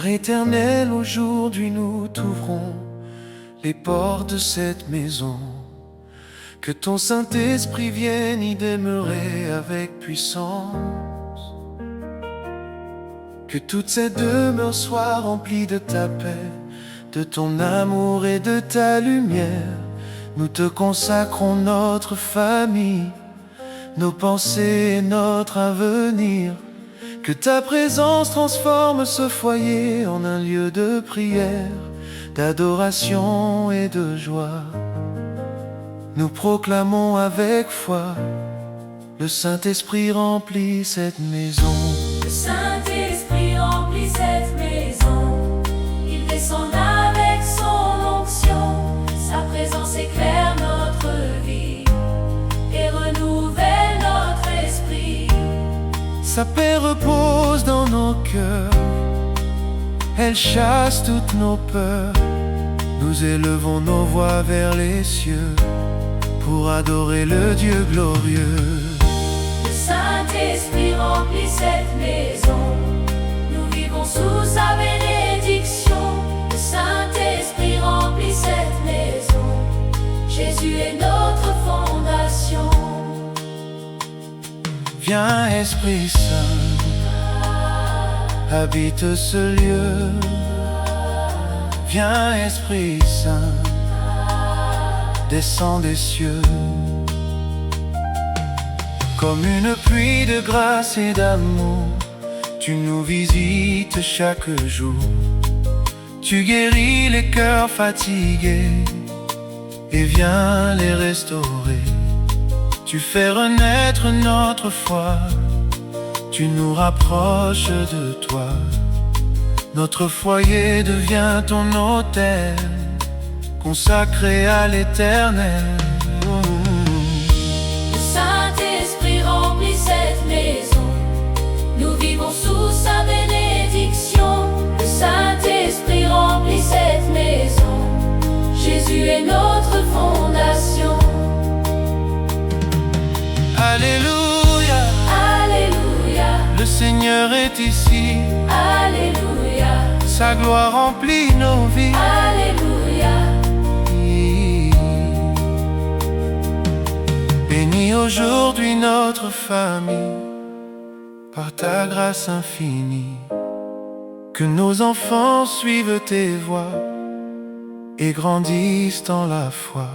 Père éternel, aujourd'hui nous t'ouvrons les portes de cette maison. Que ton Saint-Esprit vienne y demeurer avec puissance. Que toute cette demeure soit remplie de ta paix, de ton amour et de ta lumière. Nous te consacrons notre famille, nos pensées et notre avenir. Que ta présence transforme ce foyer en un lieu de prière, d'adoration et de joie. Nous proclamons avec foi, le Saint-Esprit remplit cette maison. Le Saint-Esprit remplit cette maison. Il descend avec son onction. Sa présence éclaire notre vie et renouvelle notre esprit. Sa paix repose dans nos cœurs, elle chasse toutes nos peurs. Nous élevons nos voix vers les cieux pour adorer le Dieu glorieux. Le Saint-Esprit remplit cette maison. Nous vivons sous sa bénédiction. Le Saint-Esprit remplit cette maison. Jésus est notre fondation. Viens Esprit Saint, habite ce lieu. Viens Esprit Saint, descends des cieux. Comme une pluie de grâce et d'amour, tu nous visites chaque jour. Tu guéris les cœurs fatigués et viens les restaurer. Tu fais renaître notre foi, tu nous rapproches de toi. Notre foyer devient ton autel, consacré à l'éternel. Le Saint-Esprit remplit cette maison. Nous vivons sous sa bénédiction. Le Saint-Esprit remplit cette maison. Jésus est notre fondation. Alléluia, Alléluia, le Seigneur est ici. Alléluia, Sa gloire remplit nos vies. Alléluia. Bénis aujourd'hui notre famille par ta grâce infinie. Que nos enfants suivent tes voies et grandissent dans la foi.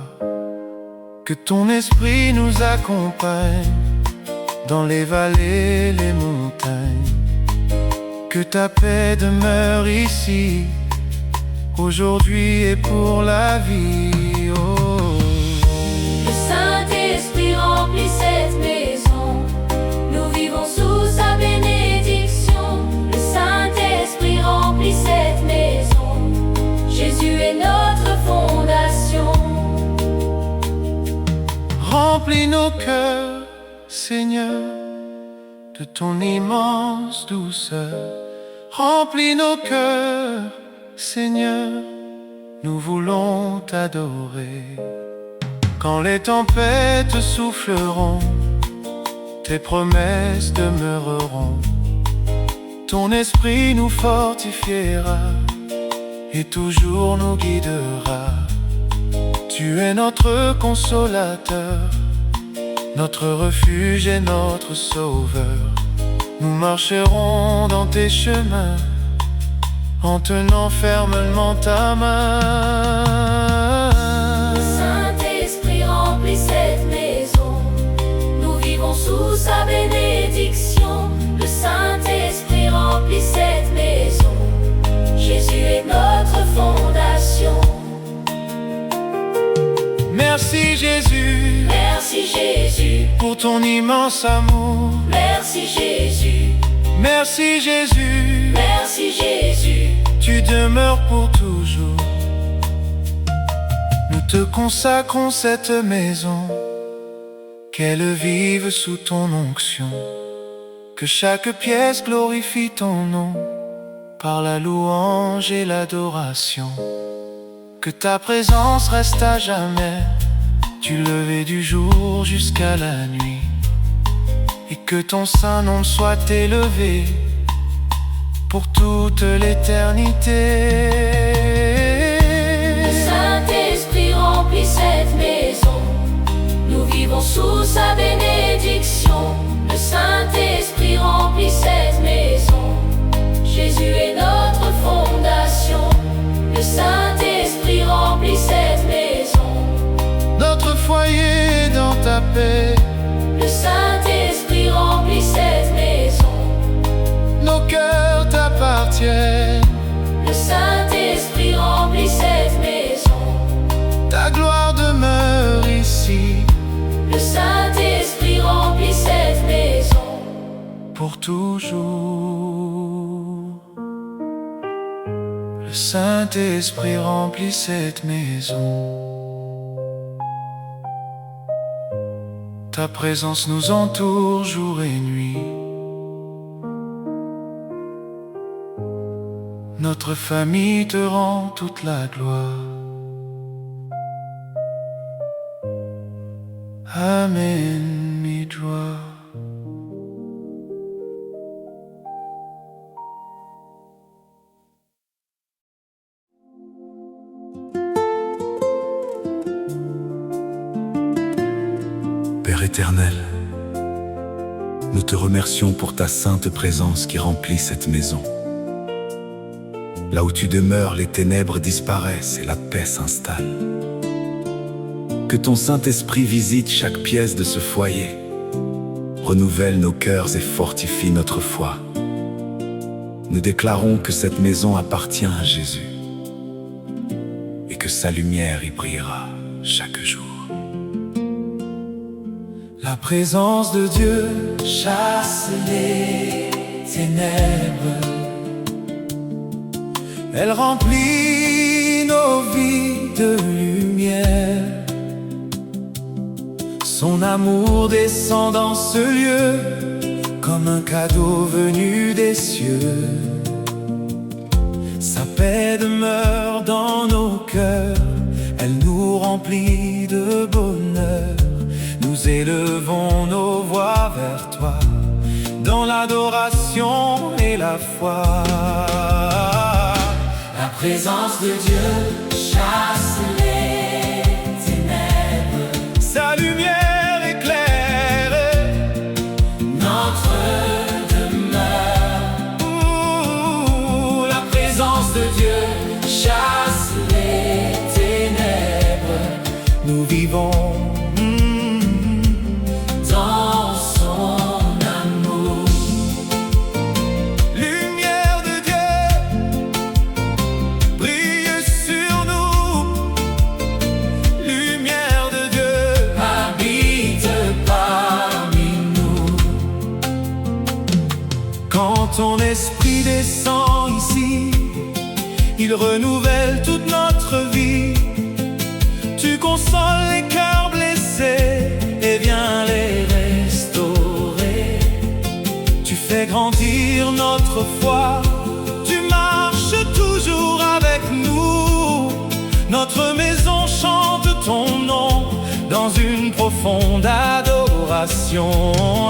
Que ton esprit nous accompagne dans les vallées, les montagnes. Que ta paix demeure ici, aujourd'hui et pour la vie. Oh. Le Saint-Esprit remplit cette maison. Nous vivons sous sa bénédiction. Le Saint-Esprit remplit cette maison. Jésus est notre fondation. Remplis nos cœurs, Seigneur, de ton immense douceur. Remplis nos cœurs, Seigneur, nous voulons t'adorer. Quand les tempêtes souffleront, tes promesses demeureront. Ton esprit nous fortifiera et toujours nous guidera. Tu es notre consolateur, notre refuge et notre sauveur. Nous marcherons dans tes chemins en tenant fermement ta main. Le Saint-Esprit remplit cette maison. Nous vivons sous sa bénédiction. Le Saint-Esprit remplit cette maison. Jésus est notre fondation. Merci Jésus, Merci Jésus, pour ton immense amour. merci Jésus, Merci Jésus, merci Jésus. tu demeures pour toujours. Nous te consacrons cette maison, qu'elle vive sous ton onction. Que chaque pièce glorifie ton nom, par la louange et l'adoration. Que ta présence reste à jamais, du lever du jour jusqu'à la nuit. Et que ton saint nom soit élevé pour toute l'éternité. Le Saint-Esprit remplit cette maison, nous vivons sous sa bénédiction. Le Saint-Esprit remplit cette maison, Jésus est notre fondation. Le Saint-Esprit remplit cette maison, Notre foyer est dans ta paix. le Saint-Esprit remplit cette maison, Nos cœurs t'appartiennent. le Saint-Esprit remplit cette maison, Ta gloire demeure ici le Saint-Esprit remplit cette maison. pour toujours. Le Saint-Esprit remplit cette maison. Ta présence nous entoure jour et nuit. Notre famille te rend toute la gloire. Amen, Midjoa. Père éternel, nous te remercions pour ta sainte présence qui remplit cette maison. Là où tu demeures, les ténèbres disparaissent et la paix s'installe. Que ton Saint-Esprit visite chaque pièce de ce foyer, renouvelle nos cœurs et fortifie notre foi. Nous déclarons que cette maison appartient à Jésus et que sa lumière y brillera chaque jour. La présence de Dieu chasse les ténèbres. Elle remplit nos vies de lumière. Son amour descend dans ce lieu comme un cadeau venu des cieux. Sa paix demeure dans nos cœurs. Elle nous remplit de bonheur. Nous élevons nos voix vers toi dans l'adoration et la foi. La présence de Dieu chasse les ténèbres, Sa lumière éclaire notre demeure. La présence de Dieu Chasse les ténèbres, nous vivons dans son amour. lumière de Dieu brille sur nous. Lumière de Dieu Habite parmi nous. quand ton esprit descend ici, il renouvelle toute notre vie. Tu consoles les cœurs blessés et viens les restaurer. Tu fais grandir notre foi. Tu marches toujours avec nous. Notre maison chante ton nom dans une profonde adoration.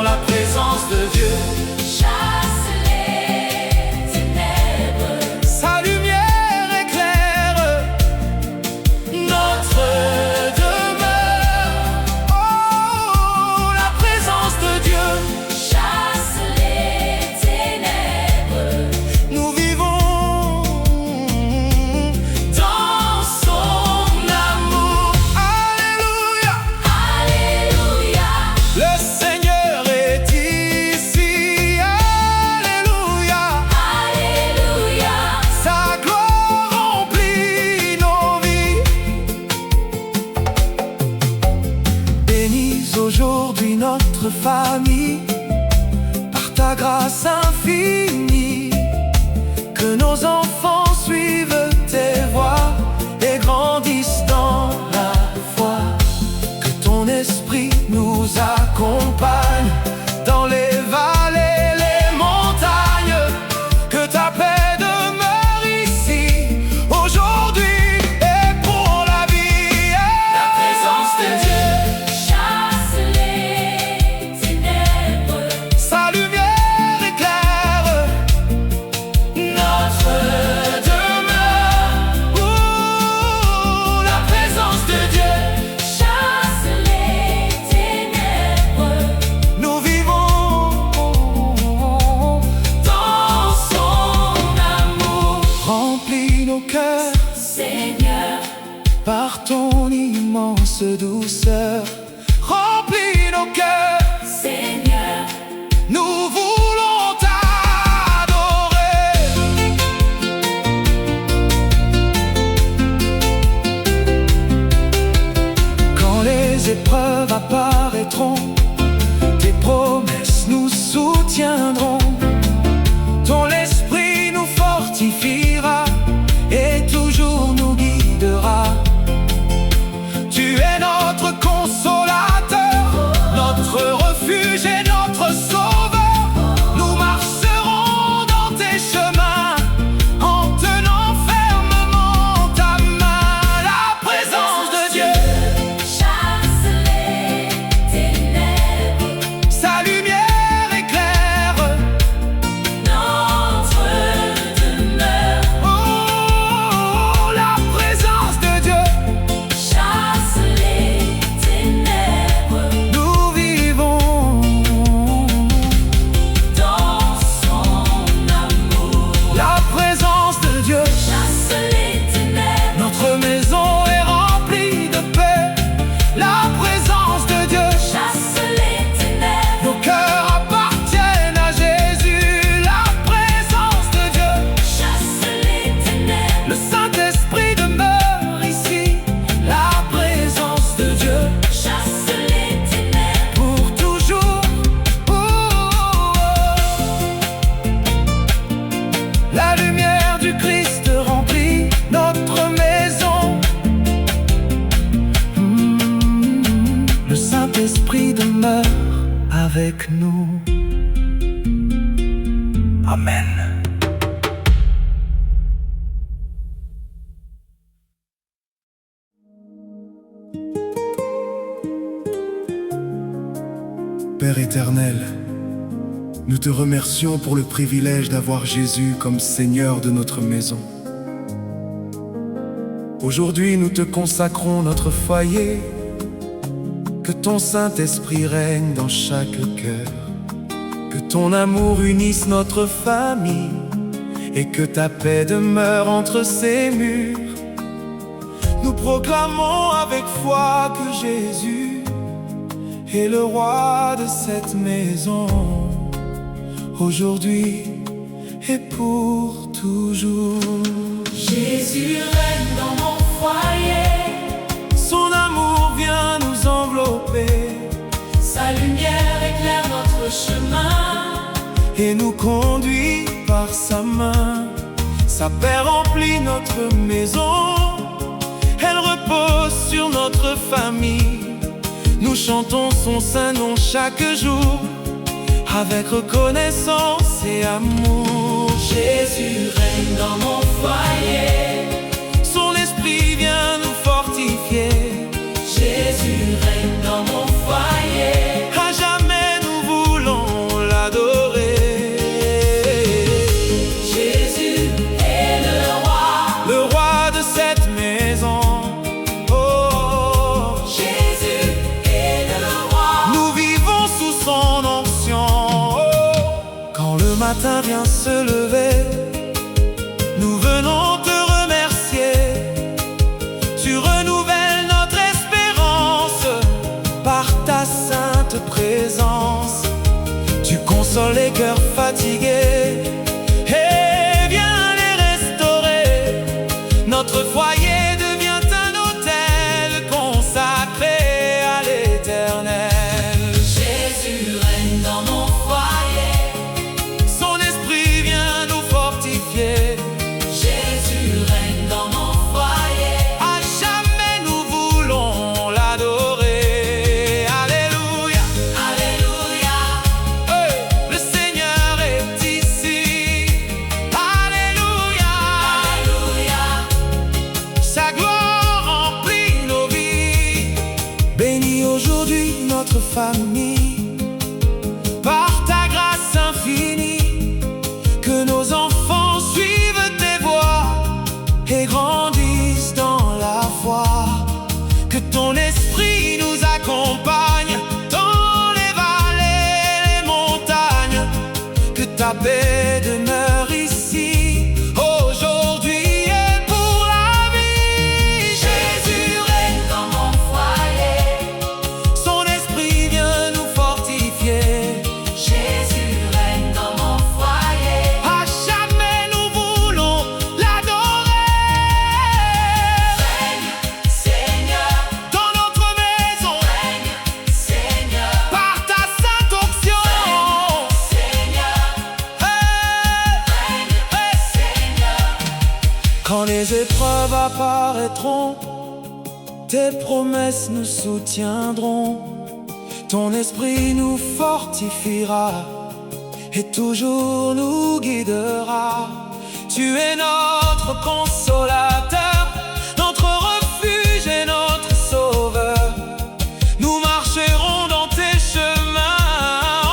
La présence de Dieu, Chasse les ténèbres, sa lumière éclaire notre demeure. Oh, la présence de Dieu, chasse les ténèbres, nous vivons dans son amour. Alléluia, Alléluia, le Seigneur est ici. Alléluia, Alléluia, sa gloire remplit nos vies. Bénis aujourd'hui notre famille par ta grâce infinie. Que nos enfants suivent tes voies et grandissent dans la foi. Que ton esprit nous accompagne dans les vallées, les montagnes. Que ta paix demeure ici, aujourd'hui et pour la vie. la présence de Dieu chasse les ténèbres. remplis nos cœurs, Seigneur, par ton immense douceur. Remplis nos cœurs, Seigneur, nous voulons t'adorer. Quand les épreuves apparaîtront, tes promesses nous soutiendront. Ton esprit nous fortifiera et toujours nous guidera. Tu es notre consolateur, notre refuge et notre sauveur. Nous marcherons dans tes chemins en tenant fermement ta main. La présence de Dieu, chasse les ténèbres, sa lumière éclaire. notre demeure. Oh, la présence de Dieu, Chasse les ténèbres, nous vivons. dans son amour. La présence de Dieu, Chasse les ténèbres, notre maison est remplie de paix. La présence de Dieu, chasse les ténèbres, nos cœurs appartiennent à Jésus. La présence de Dieu, chasse les ténèbres, le Saint-Esprit demeure ici. La présence de Dieu, chasse les ténèbres, pour toujours. La lumière du Christ remplit notre maison. Le Saint-Esprit demeure avec nous. Amen. Père éternel, nous te remercions pour le privilège d'avoir Jésus comme Seigneur de notre maison. Aujourd'hui, nous te consacrons notre foyer. Que ton Saint-Esprit règne dans chaque cœur. Que ton amour unisse notre famille et que ta paix demeure entre ces murs. Nous proclamons avec foi que Jésus est le roi de cette maison, aujourd'hui et pour toujours. Jésus règne dans mon foyer, Son amour vient nous envelopper sa lumière éclaire notre chemin. et nous conduit par sa main. Sa paix remplit notre maison, elle repose sur notre famille. Nous chantons son saint nom chaque jour, avec reconnaissance et amour. Jésus règne dans mon foyer, Son esprit vient nous fortifier. Jésus règne dans mon foyer, À jamais nous voulons l'adorer. Jésus est Le roi de cette maison. Oh, Jésus est le roi. nous vivons sous son onction. Oh, quand le matin vient se lever, nous venons te remercier. Tu renouvelles notre espérance par ta sainte présence. Tu consoles les cœurs fatigués et viens les restaurer. Notre foyer devient un autel consacré à l'Éternel. Jésus règne dans mon foyer, Son esprit vient nous fortifier. Jésus règne dans mon foyer. À jamais nous voulons l'adorer. Alléluia. Alléluia, Hey, le Seigneur est ici. Alléluia. Alléluia, Sa gloire remplit nos vies. Bénis aujourd'hui notre famille par ta grâce infinie. Que nos enfants suivent tes voies et grandissent dans la foi. Que ton esprit nous accompagne dans les vallées, les montagnes. Que ta paix demeure ici, aujourd'hui épreuves apparaîtront, tes promesses nous soutiendront. Ton esprit nous fortifiera et toujours nous guidera. Tu es notre consolateur, notre refuge et notre sauveur. Nous marcherons dans tes chemins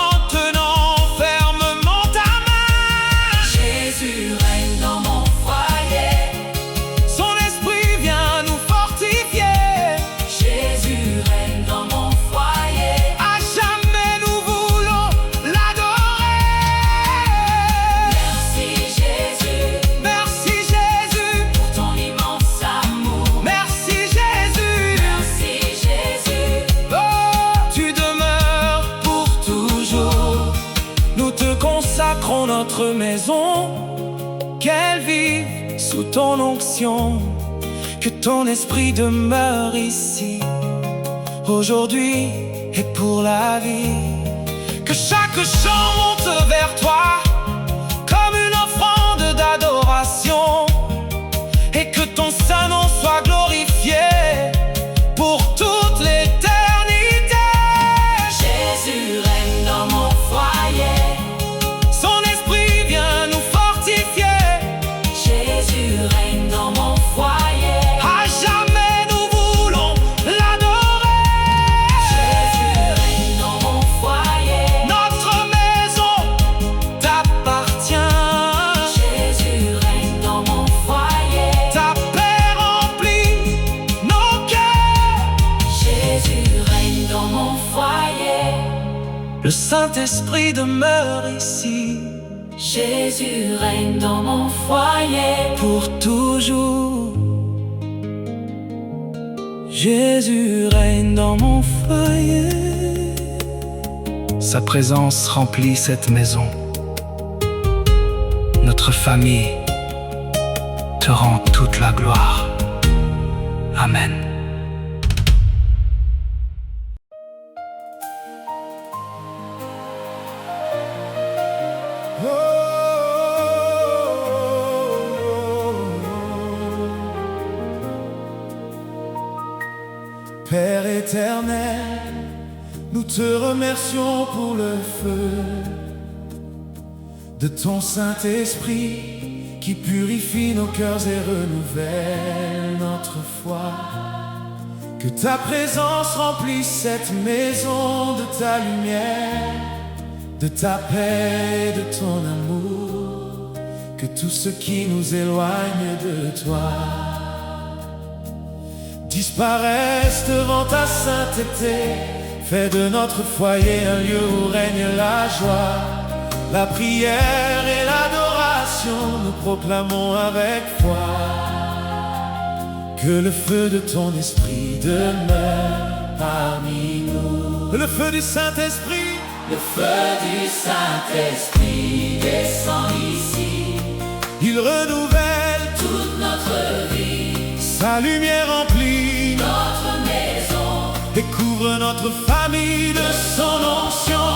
en tenant fermement ta main. Jésus règne dans mon foyer. Son esprit vient nous fortifier. Jésus règne dans mon foyer. À jamais nous voulons l'adorer. Merci Jésus Merci Jésus, pour ton immense amour. merci Jésus. Merci Jésus, Oh, tu demeures pour toujours. Nous te consacrons notre maison, qu'elle vive sous ton onction. Que ton esprit demeure ici, aujourd'hui et pour la vie. Que chaque chant monte vers toi comme une offrande d'adoration, et que ton saint nom soit glorifié pour toute l'éternité. Jésus règne dans mon foyer. Son esprit vient nous fortifier. Jésus règne dans mon foyer. À jamais nous voulons l'adorer. Jésus règne dans mon foyer. Notre maison t'appartient. Jésus règne dans mon foyer. Ta paix remplit nos cœurs. Jésus règne dans mon foyer. Le Saint-Esprit demeure ici Jésus règne dans mon foyer. pour toujours. Jésus règne dans mon foyer. Sa présence remplit cette maison. Notre famille te rend toute la gloire. Amen. Père éternel, nous te remercions pour le feu de ton Saint-Esprit qui purifie nos cœurs et renouvelle notre foi. Que ta présence remplisse cette maison de ta lumière, de ta paix et de ton amour. Que tout ce qui nous éloigne de toi disparaisse devant ta sainteté. Fais de notre foyer un lieu où règne la joie, la prière et l'adoration. Nous proclamons avec foi que le feu de ton esprit demeure parmi nous. Le feu du Saint-Esprit, Le feu du Saint-Esprit descend ici. il renouvelle Toute notre vie, sa lumière remplie notre maison. et couvre notre famille de son onction.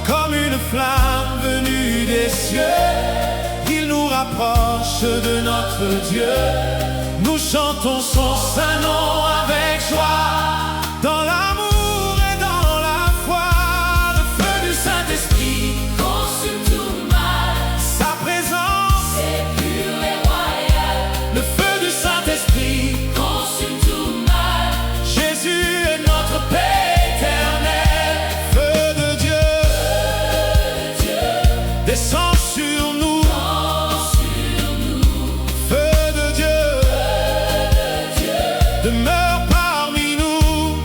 Comme une flamme venue des cieux, il nous rapproche de notre Dieu. Nous chantons son saint nom avec joie, dans l'amour et dans la foi. Le feu du Saint-Esprit, Consume tout mal, sa présence, c'est pur et royal. le feu du Saint-Esprit. Consume tout mal, Jésus est notre paix éternelle. Feu de Dieu, descend sur nous. Feu de Dieu, demeure parmi nous.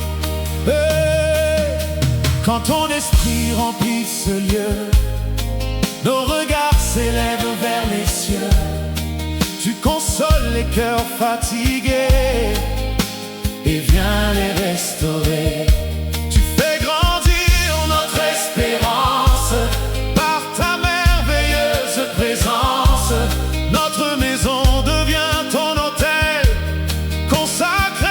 Quand ton esprit remplit ce lieu, nos regards s'élèvent vers les cieux. Tu consoles les cœurs fatigués et viens les restaurer. Tu fais grandir notre espérance par ta merveilleuse présence. Notre maison devient ton autel, consacré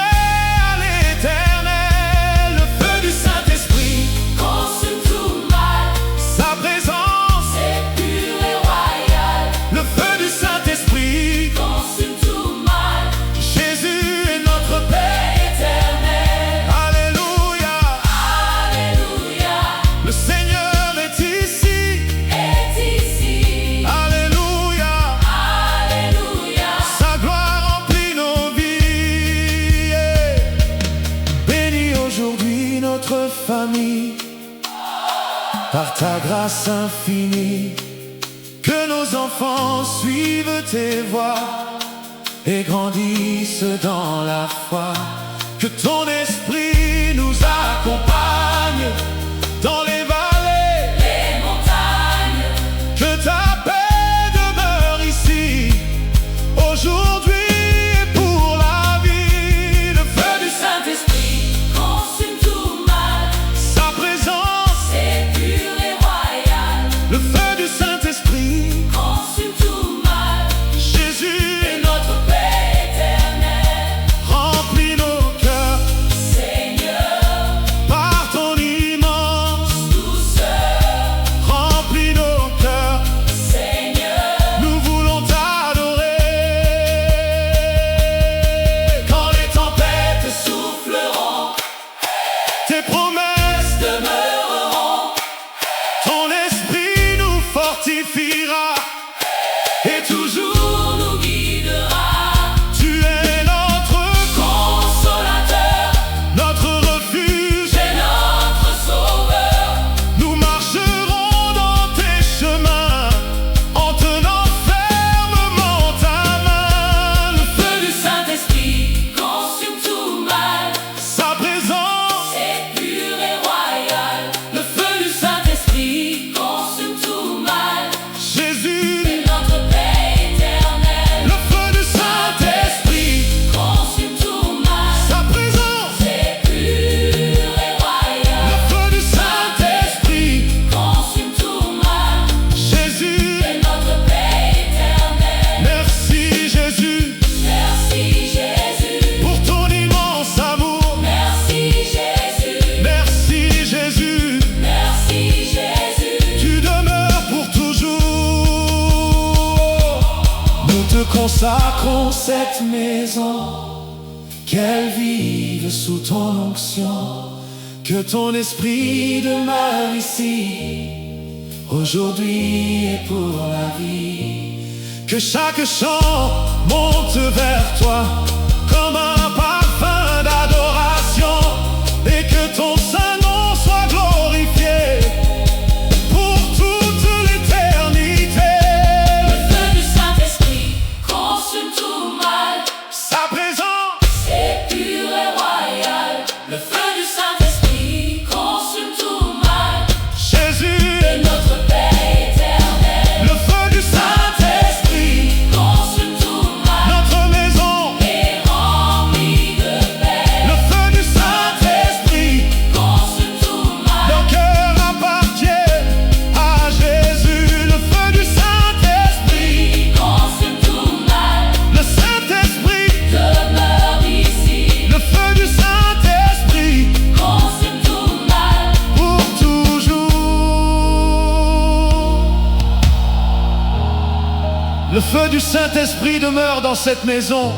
à l'éternel. Le feu du Saint-Esprit, consume tout mal, sa présence, c'est pur et royal. le feu du Saint-Esprit, Consume tout mal, par ta grâce infinie, que nos enfants suivent tes voies et grandissent dans la foi. Que ton esprit nous accompagne dans les vallées, les montagnes. que ta paix demeure ici, aujourd'hui et pour la vie. Le feu du Saint-Esprit consume tout mal, sa présence, c'est pur et royal. le feu du Saint-Esprit, Consume tout mal, Jésus et notre paix éternelle. remplit nos cœurs Seigneur, par ton immense douceur. remplit nos cœurs. Seigneur, Nous voulons t'adorer. Quand les tempêtes souffleront, tes promesses, demeureront. ton esprit nous fortifiera et toujours Nous guidera, tu es notre consolateur, notre refuge. c'est notre sauveur. Nous marcherons dans tes chemins en tenant fermement ta main. Le feu, Feu du Saint-Esprit consume tout mal, sa présence, c'est pur et royal. Le feu du Saint-Esprit consume tout mal, Jésus. c'est notre paix éternelle. Le feu du Saint-Esprit, Consume tout mal, sa présence. c'est pur et royal. Le feu du Saint-Esprit, Consume tout mal, Jésus. c'est notre paix éternelle. Merci Jésus Merci Jésus, pour ton immense amour. merci Jésus, Merci Jésus, merci Jésus. tu demeures pour toujours. Nous te consacrons cette maison, qu'elle vive sous ton onction. Que ton esprit demeure ici, aujourd'hui et pour la vie. Que chaque chant monte vers toi comme un parfum d'adoration, et que ton saint nom soit glorifié pour toute l'éternité. Le feu du Saint-Esprit consume tout mal, Sa présence, c'est pur et royal. Le feu du Saint-Esprit consume tout mal, Jésus. c'est notre paix éternelle. Le feu du Saint-Esprit, Consume tout mal, notre maison. est remplie de paix. Le feu du Saint-Esprit, Consume tout mal, nos cœurs appartiennent à Jésus. Le feu du Saint-Esprit, consume tout mal, le Saint-Esprit, demeure ici. le feu du Saint-Esprit, Consume tout mal, pour toujours. Le feu du Saint-Esprit demeure dans cette maison.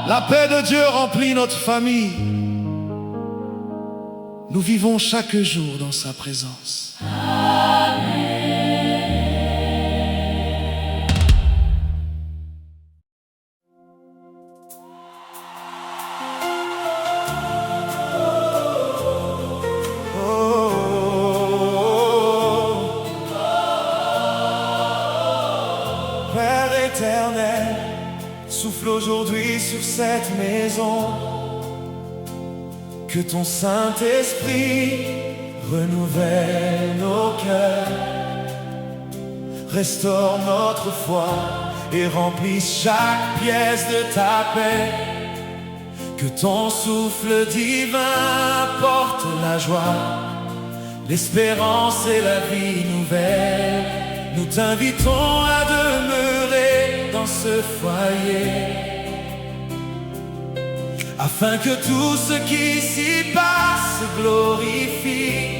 La paix de Dieu remplit notre famille. Nous vivons chaque jour dans sa présence. Père éternel, souffle aujourd'hui sur cette maison. Que ton Saint-Esprit renouvelle nos cœurs, restaure notre foi et remplisse chaque pièce de ta paix. Que ton souffle divin porte la joie, l'espérance et la vie nouvelle. Nous t'invitons à demeurer dans ce foyer, afin que tout ce qui s'y passe glorifie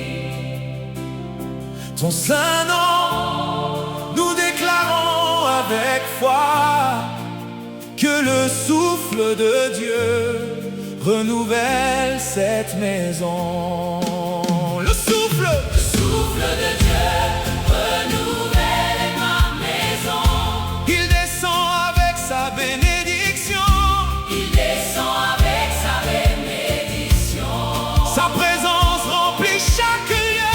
ton saint nom. Nous déclarons avec foi que le souffle de Dieu renouvelle cette maison. Le souffle souffle de Dieu renouvelle ma maison. il descend avec sa bénédiction, Il descend avec sa bénédiction. sa présence remplit chaque lieu.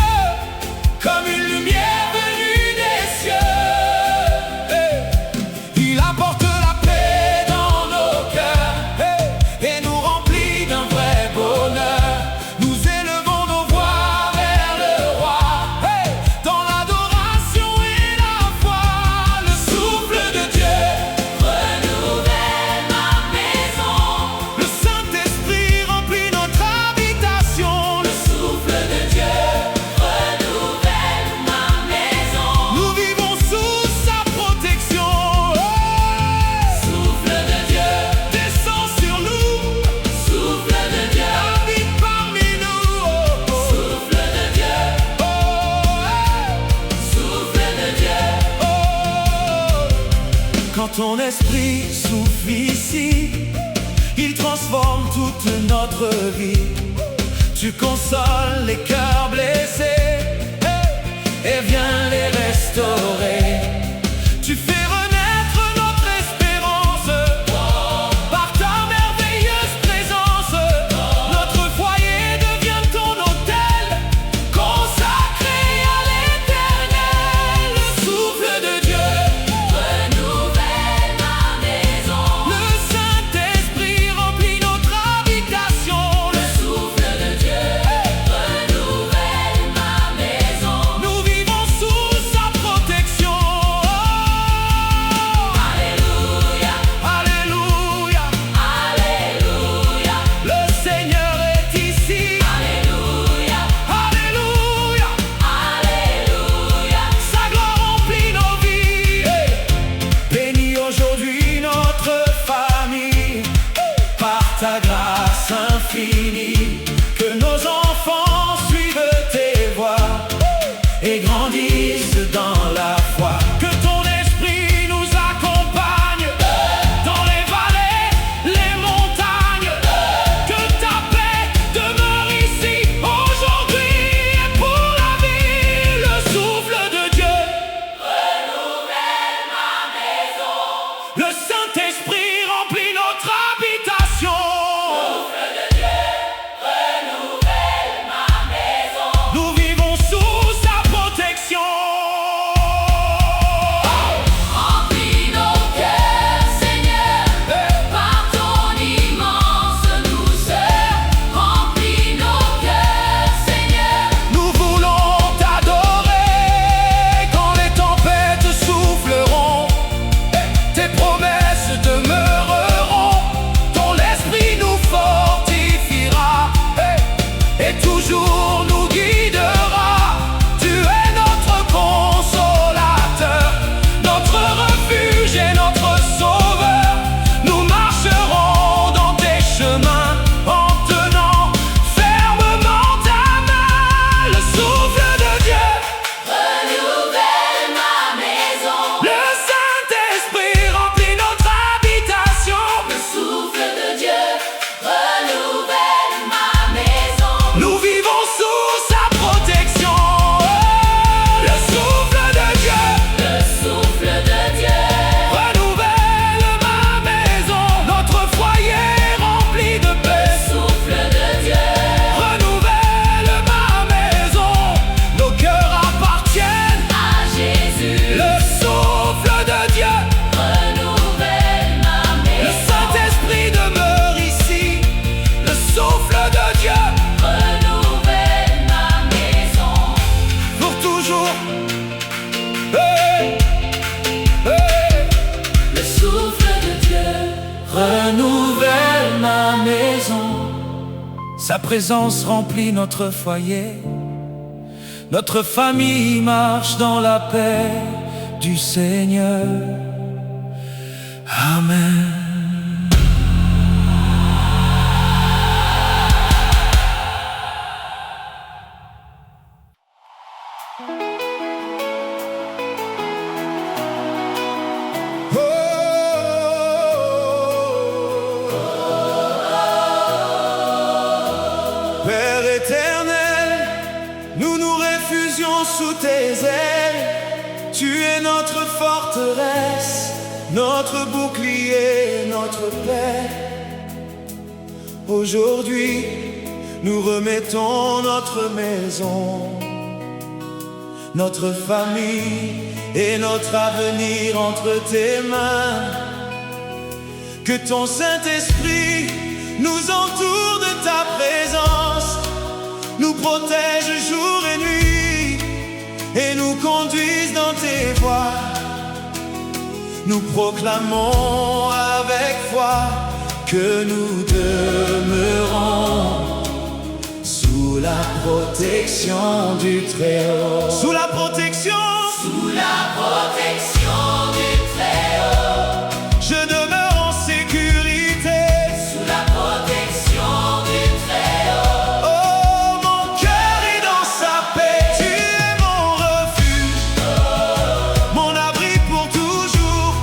ton esprit souffle ici, il transforme toute notre vie. Tu consoles les cœurs blessés et viens les restaurer. Tu fais renaître notre espérance par ta merveilleuse présence. Notre foyer devient ton autel, consacré à l'éternel. Le souffle de Dieu Renouvelle ma maison. Le Saint-Esprit remplit notre habitation. Le souffle de Dieu renouvelle ma maison. Nous vivons sous sa protection. Alléluia, Alléluia, alléluia, le Seigneur est ici. alléluia, Alléluia, alléluia. sa gloire remplit nos vies. Bénis aujourd'hui notre famille par ta grâce infinie. Que nos enfants suivent tes voies et grandissent dans la foi. Que ton esprit nous accompagne dans les vallées, les montagnes. Que ta paix demeure ici aujourd'hui et pour la vie. Le souffle de Dieu Renouvelle ma maison. Le Saint-Esprit remplit notre habitation. Souffle de Dieu renouvelle ma maison. Nous vivons sous sa protection. Remplis nos cœurs, Seigneur, par ton immense douceur. Remplis nos cœurs, Seigneur. Nous voulons t'adorer quand les tempêtes souffleront. Tes promesses demeureront. Ton esprit nous fortifiera et toujours nous guidera. Tu es notre consolateur, notre refuge et notre sauveur. Nous marcherons dans tes chemins en tenant fermement ta main. Le souffle de Dieu, Renouvelle ma maison. le Saint-Esprit remplit notre habitation. Le souffle de Dieu renouvelle ma maison. Nous vivons sous sa protection. Le souffle de Dieu Le souffle de Dieu renouvelle ma maison. Notre foyer rempli de paix. souffle de Dieu Renouvelle ma maison. Nos cœurs appartiennent. à Jésus. Le souffle de Dieu, Renouvelle ma le maison. Saint-Esprit demeure ici. Le souffle de Dieu Renouvelle ma maison. pour toujours. Hey, hey. Le souffle de Dieu Renouvelle ma maison. Sa présence remplit notre foyer. Notre famille marche dans la paix du Seigneur. Amen. Père éternel, nous nous réfugions sous tes ailes. Tu es notre forteresse, notre bouclier, notre paix. Aujourd'hui, nous remettons notre maison, notre famille et notre avenir entre tes mains. Que ton Saint-Esprit nous entoure de ta présence, nous protège jour et nuit et nous conduise dans tes voies. Nous proclamons avec foi que nous demeurons sous la protection du Très-Haut. Sous la protection, sous la protection du Très-Haut. je demeure en sécurité. Sous la protection du Très-Haut. Oh, mon cœur est dans sa paix. Tu es mon refuge, mon abri pour toujours.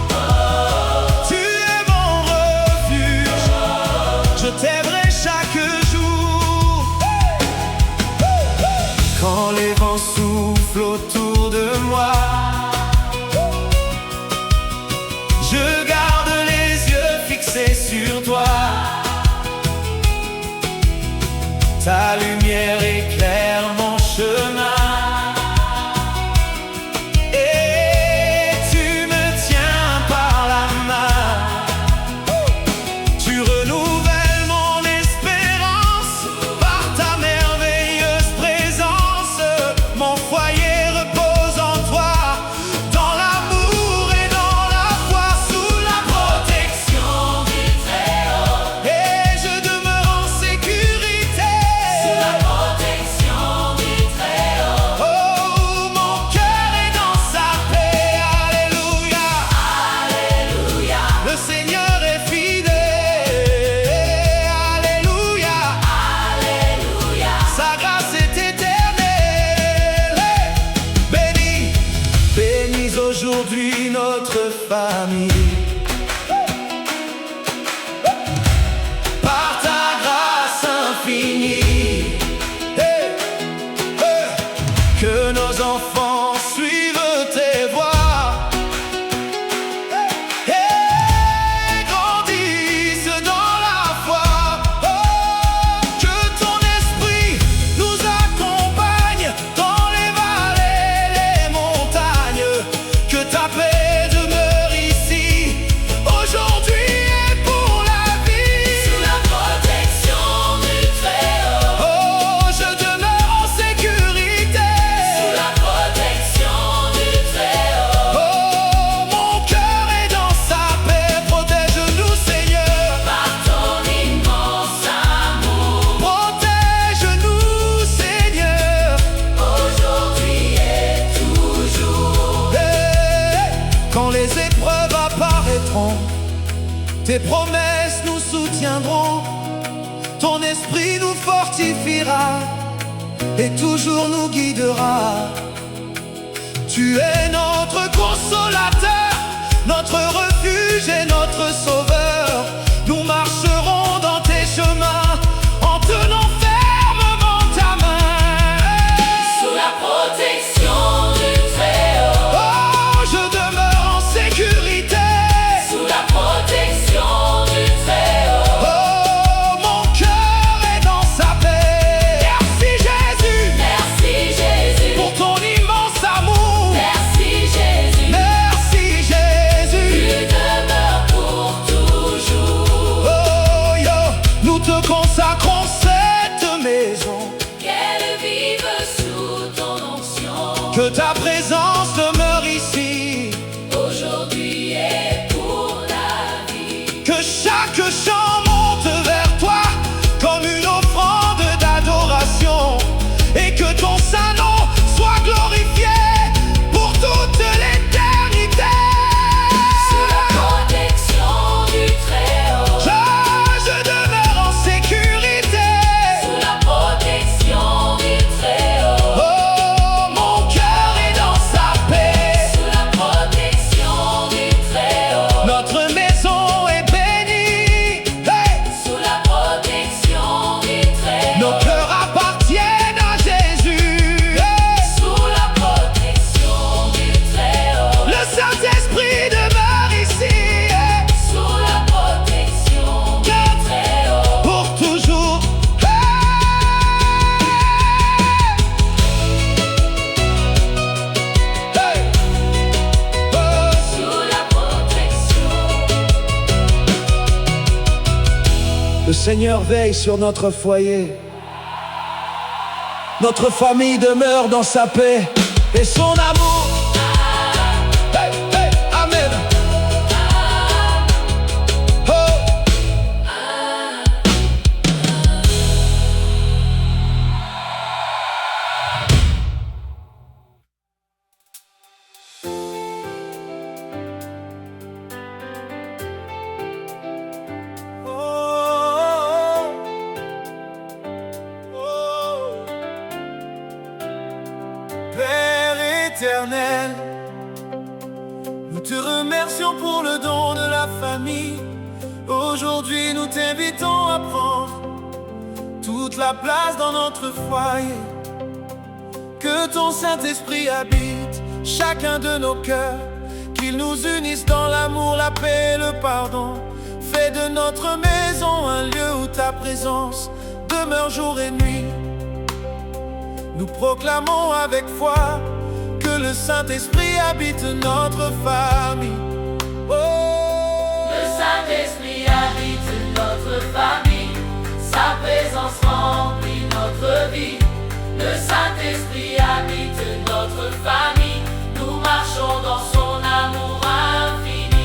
Ta lumière éclaire mon chemin. Et tu me tiens par la main. Tu renouvelles mon espérance par ta merveilleuse présence. Mon foyer repose en toi, dans l'amour et dans la foi, sous la protection du Très-Haut. Et je demeure en sécurité Sous la protection du Très-Haut. Oh, mon cœur est dans sa paix. Alléluia. Alléluia. Le Seigneur est fidèle. Alléluia. Alléluia. Sa grâce est éternelle. Bénis, bénis aujourd'hui notre famille. Par ta grâce infinie. Hey, hey. Que nos enfants suivent tes voies et grandissent dans la foi. Oh, que ton esprit nous accompagne dans les vallées, les montagnes. Que ta paix demeure ici, aujourd'hui et pour la vie. Sous la protection du Très-Haut. Oh, je demeure en sécurité. Sous la protection du Très-Haut. Oh, mon cœur est dans sa paix. Protège-nous, Seigneur. Par ton immense amour. Protège-nous, Seigneur. Aujourd'hui et toujours. Hey, quand les épreuves apparaîtront, tes promesses nous soutiendront. Ton esprit nous fortifiera et toujours nous guidera. Tu es notre consolateur, notre refuge et notre sauveur. Nous marcherons dans tes chemins en tenant fermement ta main. Sous la protection du Très-Haut. Oh, je demeure en sécurité. Sous la protection du Très-Haut. Oh, mon cœur est dans sa paix. Merci Jésus Merci Jésus. pour ton immense amour. Merci Jésus. Merci Tu Jésus. demeures pour toujours. Oh, yo, nous te consacrons cette maison. Qu'elle vive sous ton onction. Que ta présence demeure ici. Aujourd'hui et pour la vie. Que chaque chant monte vers toi comme une offrande d'adoration. Et que ton saint nom soit glorifié pour toute l'éternité. Sous la protection du Très-Haut. Je demeure en sécurité. Sous la protection du Très-Haut. Oh, mon cœur est dans sa paix. Sous la protection du Très-Haut. Notre maison est bénie. Hey! Sous la protection du Très-Haut. Nos cœurs appartiennent à Jésus. Hey! Sous la protection du Très-Haut. Le Saint-Esprit demeure ici. Hey! Sous la protection du Très-Haut. Pour toujours. Hey! Hey! Oh! Sous la protection. Le Seigneur veille sur notre foyer. Notre famille demeure dans sa paix et son amour. Hey, hey, amen. Oh. Père éternel, nous te remercions pour le don de la famille. Aujourd'hui, nous t'invitons à prendre toute la place dans notre foyer. Que ton Saint-Esprit habite chacun de nos cœurs, qu'il nous unisse dans l'amour, la paix et le pardon. Fais de notre maison un lieu où ta présence demeure. demeure jour et nuit. Nous proclamons avec foi que le Saint-Esprit habite notre famille. Oh, Le Saint-Esprit habite notre famille, sa présence remplit notre vie. Le Saint-Esprit habite notre famille, nous marchons dans son amour infini.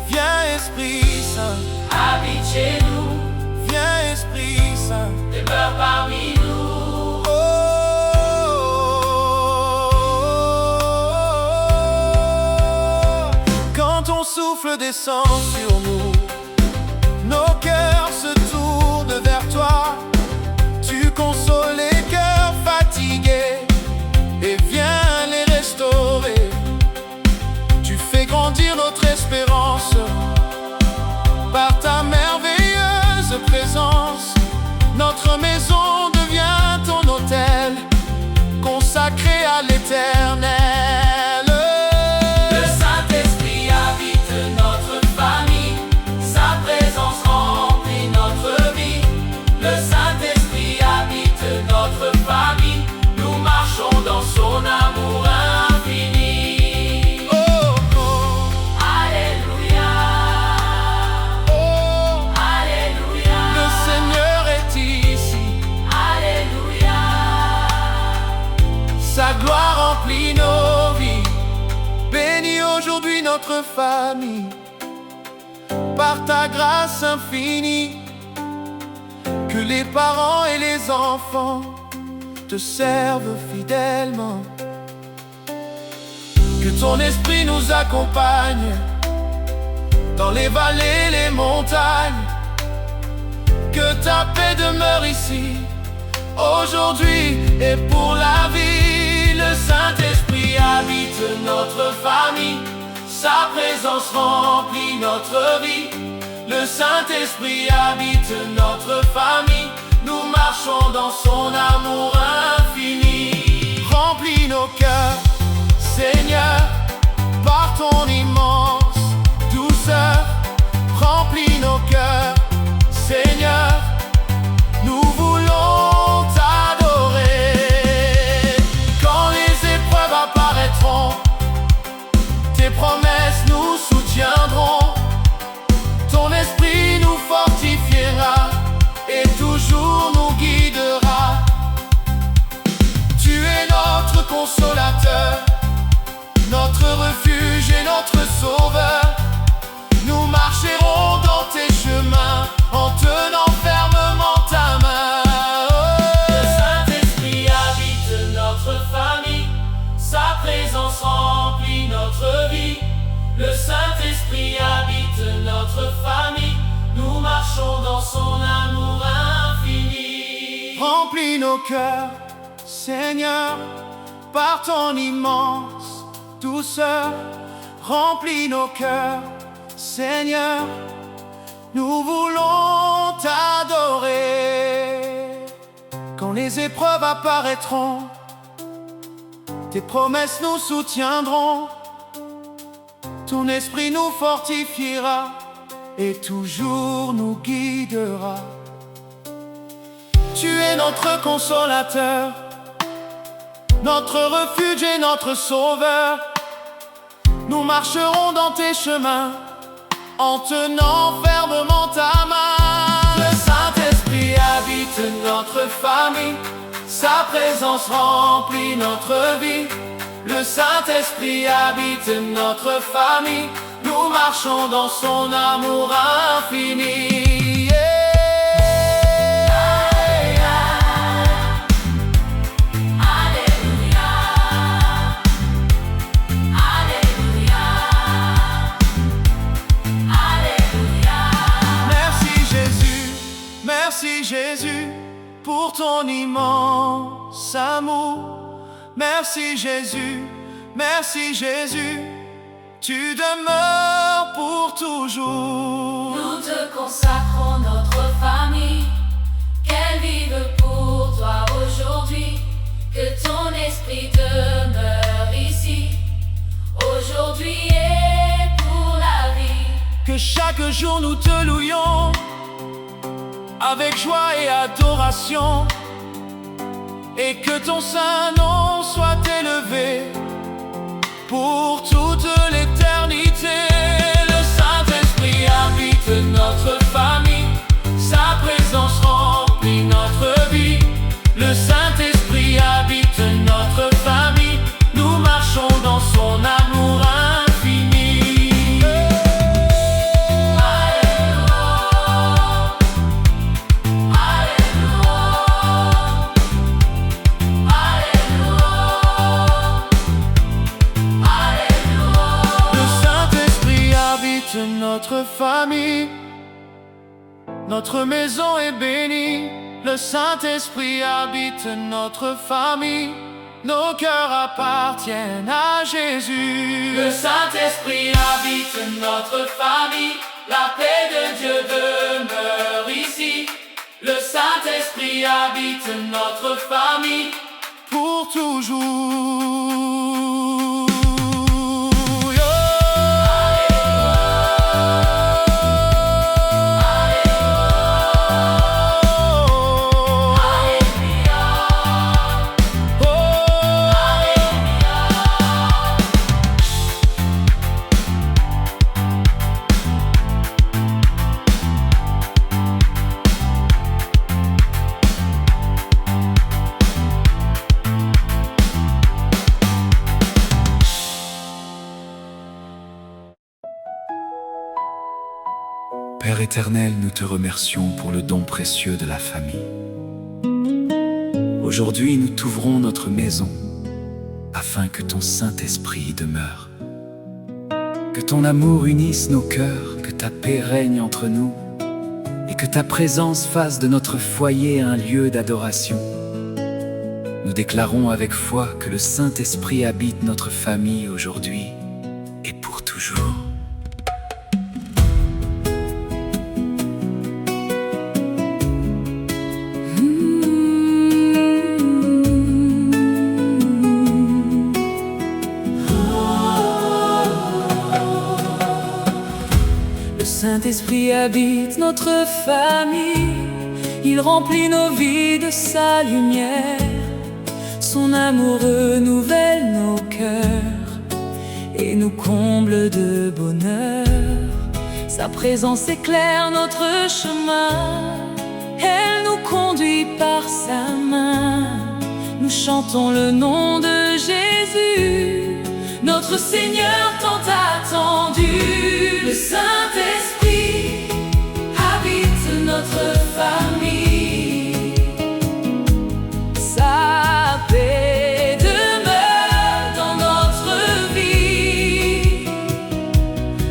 viens Esprit Saint, Habite chez nous, viens Esprit Saint. demeure parmi nous. Quand ton souffle descend sur nous, nos cœurs se tournent vers toi. Tu consoles les cœurs fatigués et viens les restaurer. Tu fais grandir notre espérance par ta merveilleuse présence. Notre maison devient ton autel, consacré à l'Éternel. Le Saint-Esprit habite notre famille, sa présence remplit notre vie. Le Saint-Esprit habite notre famille, nous marchons dans son amour infini. Oh, oh, Alléluia, oh, Alléluia, le Seigneur est ici, Alléluia. sa gloire remplit nos vies. Bénis aujourd'hui notre famille, par ta grâce infinie. Que les parents et les enfants te servent fidèlement. Que ton esprit nous accompagne dans les vallées, les montagnes. Que ta paix demeure ici, aujourd'hui et pour la vie. Le Saint-Esprit habite notre famille, sa présence remplit notre vie. Le Saint-Esprit habite notre famille, nous marchons dans son amour infini. Remplis nos cœurs, Seigneur, par ton immense douceur. Remplis nos cœurs, Seigneur, nous voulons t'adorer. Quand les épreuves apparaîtront, tes promesses nous soutiendront. Ton esprit nous fortifiera et toujours nous guidera. Tu es notre consolateur, notre refuge et notre sauveur. Nous marcherons dans tes chemins en tenant fermement ta main. Le Saint-Esprit habite notre famille, sa présence remplit notre vie. Le Saint-Esprit habite notre famille, nous marchons dans son amour infini. Remplis nos cœurs, Seigneur, par ton immense douceur. Remplis nos cœurs, Seigneur, nous voulons t'adorer. Quand les épreuves apparaîtront, tes promesses nous soutiendront. Ton esprit nous fortifiera et toujours nous guidera. Tu es notre consolateur, notre refuge et notre sauveur. Nous marcherons dans tes chemins en tenant fermement ta main. Le Saint-Esprit habite notre famille, sa présence remplit notre vie. Le Saint-Esprit habite notre famille, nous marchons dans son amour infini. Alléluia, Alléluia, Alléluia. Merci Jésus, pour ton immense amour. Merci Jésus, tu demeures pour toujours. Nous te consacrons notre famille, qu'elle vive pour toi aujourd'hui. Que ton esprit demeure ici, aujourd'hui et pour la vie. Que chaque jour nous te louions, avec joie et adoration, et que ton saint nom soit élevé pour toute l'éternité. Le Saint-Esprit habite notre famille, sa présence remplit notre vie. Le Saint-Esprit habite notre famille, nous marchons dans son amour infini. Alléluia, Alléluia, Alléluia. Le Saint-Esprit habite notre famille, notre maison est bénie. Le Saint-Esprit habite notre famille, nos cœurs appartiennent à Jésus. Le Saint-Esprit habite notre famille, la paix de Dieu demeure ici. Le Saint-Esprit habite notre famille pour toujours. Père éternel, nous te remercions pour le don précieux de la famille. Aujourd'hui, nous t'ouvrons notre maison, afin que ton Saint-Esprit y demeure. Que ton amour unisse nos cœurs, que ta paix règne entre nous, et que ta présence fasse de notre foyer un lieu d'adoration. Nous déclarons avec foi que le Saint-Esprit habite notre famille aujourd'hui et pour toujours. Le Saint-Esprit habite notre famille, il remplit nos vies de sa lumière. Son amour renouvelle nos cœurs et nous comble de bonheur. Sa présence éclaire notre chemin, elle nous conduit par sa main. Nous chantons le nom de Jésus, notre Seigneur tant attendu. Le Saint-Esprit habite notre famille, sa paix demeure dans notre vie.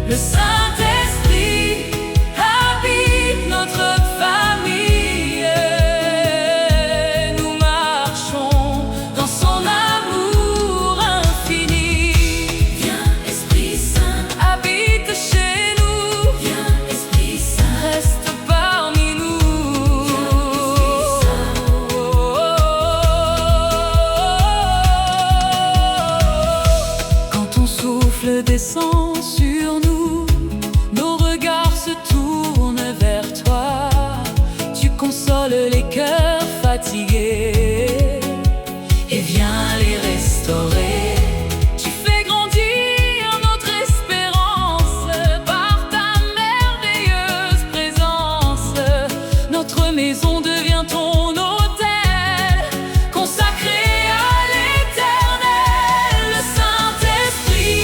Le Saint-Esprit habite notre famille, nous marchons dans son amour infini. Viens Esprit Saint, habite chez nous. Viens Esprit Saint, reste parmi nous. Quand ton souffle descend sur nous, nos regards se tournent vers toi. Tu consoles les cœurs fatigués et viens les restaurer. Tu fais grandir notre espérance par ta merveilleuse présence. Notre maison devient ton autel, consacré à l'éternel. Le Saint-Esprit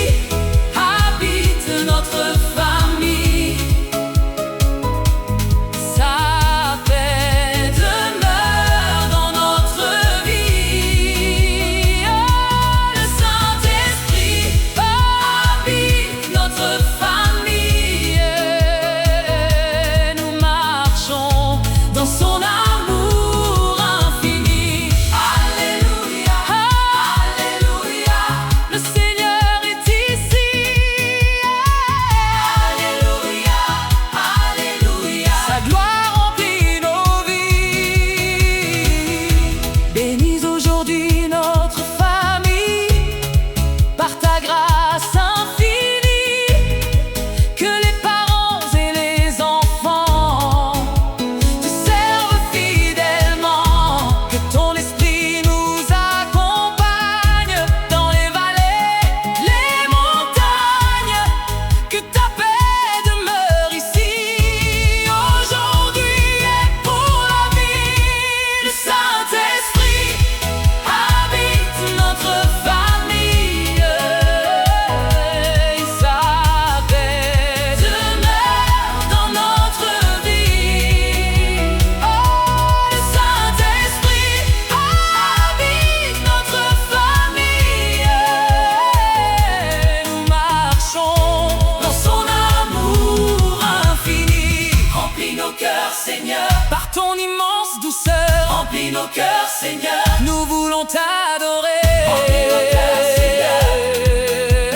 Seigneur. Par ton immense douceur, Remplis nos cœurs, Seigneur. nous voulons t'adorer. Remplis nos cœurs, Seigneur.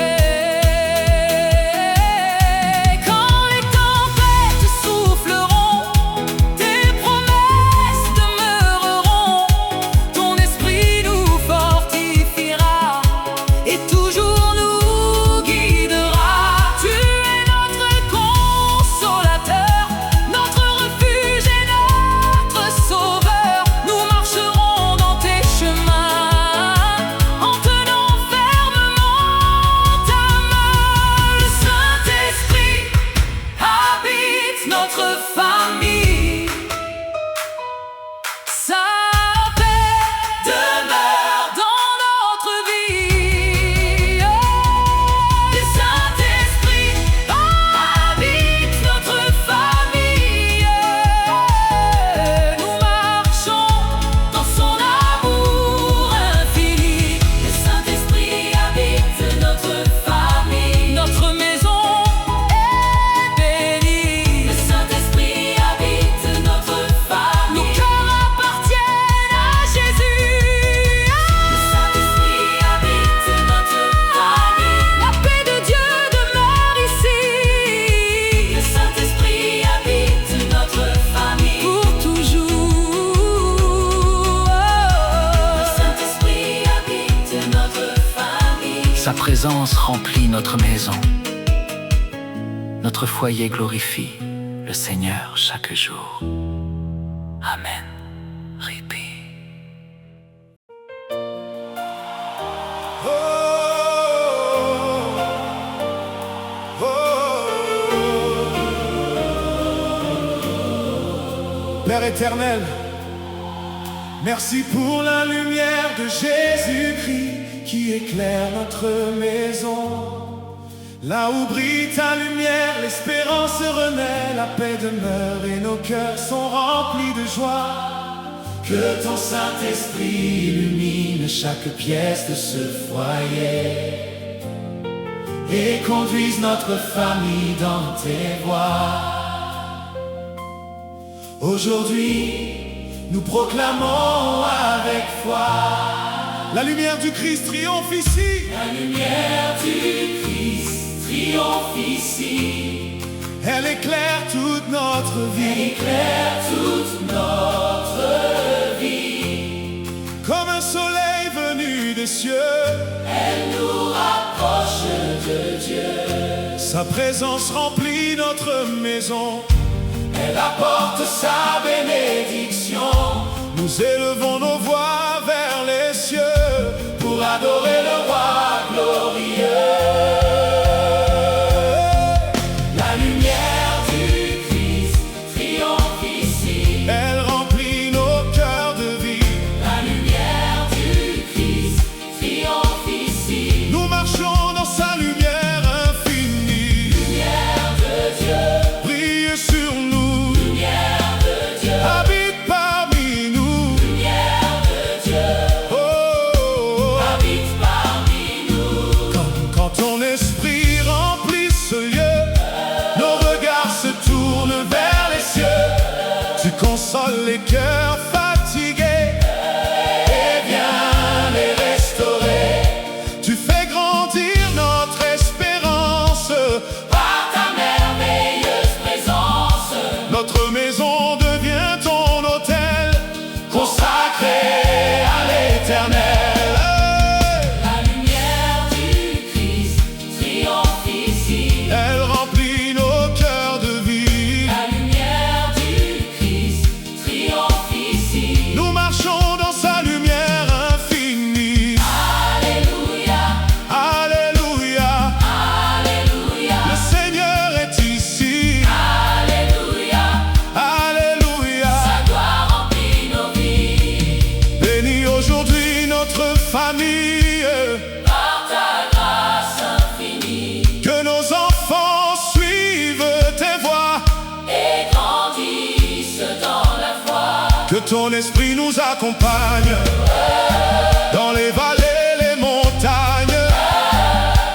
Quand les tempêtes souffleront, tes promesses demeureront. Ton esprit nous fortifiera et toujours nous guidera. Tu es notre consolateur, notre refuge et notre sauveur. Nous marcherons dans tes chemins en tenant fermement ta main. Le Saint-Esprit habite notre famille. Sa paix demeure dans notre vie. Le Saint-Esprit habite notre famille. Nous marchons dans son amour infini. Le Saint-Esprit habite notre famille. Notre maison est bénie. Le Saint-Esprit habite notre famille. Nos cœurs appartiennent à Jésus. Le Saint-Esprit habite notre famille. La paix de Dieu demeure ici. Le Saint-Esprit habite notre famille. Pour toujours. Le Saint-Esprit habite notre famille. Sa présence remplit notre maison. Notre foyer glorifie le Seigneur chaque jour. Amen. Répé. Père éternel, merci pour la lumière de Jésus-Christ qui éclaire notre maison. Là où brille ta lumière, l'espérance renaît, la paix demeure et nos cœurs sont remplis de joie. Que ton Saint-Esprit illumine chaque pièce de ce foyer et conduise notre famille dans tes voies. Aujourd'hui, nous proclamons avec foi la lumière du Christ triomphe ici. La lumière du Christ triomphe ici. Elle éclaire toute notre vie. Éclaire toute notre vie. Comme un soleil venu des cieux. Elle nous rapproche de Dieu. Sa présence remplit notre maison. Elle apporte sa bénédiction. Nous élevons nos voix vers les cieux Pour adorer le roi glorieux. La lumière du Christ triomphe ici. Elle remplit nos cœurs de vie. La lumière du Christ triomphe ici. Nous marchons dans sa lumière infinie. Lumière de Dieu. Brille sur nous. Lumière de Dieu. Habite parmi nous. Lumière de Dieu. Oh, oh, oh. Habite parmi nous. Quand ton esprit remplit ce lieu, nos regards se tournent vers les cieux. Tu consoles les cœurs fatigués et viens les restaurer. Tu fais grandir notre espérance. Par ta merveilleuse présence. Notre maison devient ton autel, consacré à l'éternel. La lumière du Christ triomphe ici. Elle remplit nos cœurs de vie. La lumière du Christ triomphe ici. Nous marchons dans sa lumière infinie. Alléluia, Alléluia, alléluia, le Seigneur est ici. alléluia. Alléluia, Ta gloire remplit nos vies. bénis aujourd'hui notre famille. Par ta grâce infinie. Que nos enfants suivent tes voies. Et grandissent dans la foi. Que ton esprit nous accompagne dans les vallées, les montagnes.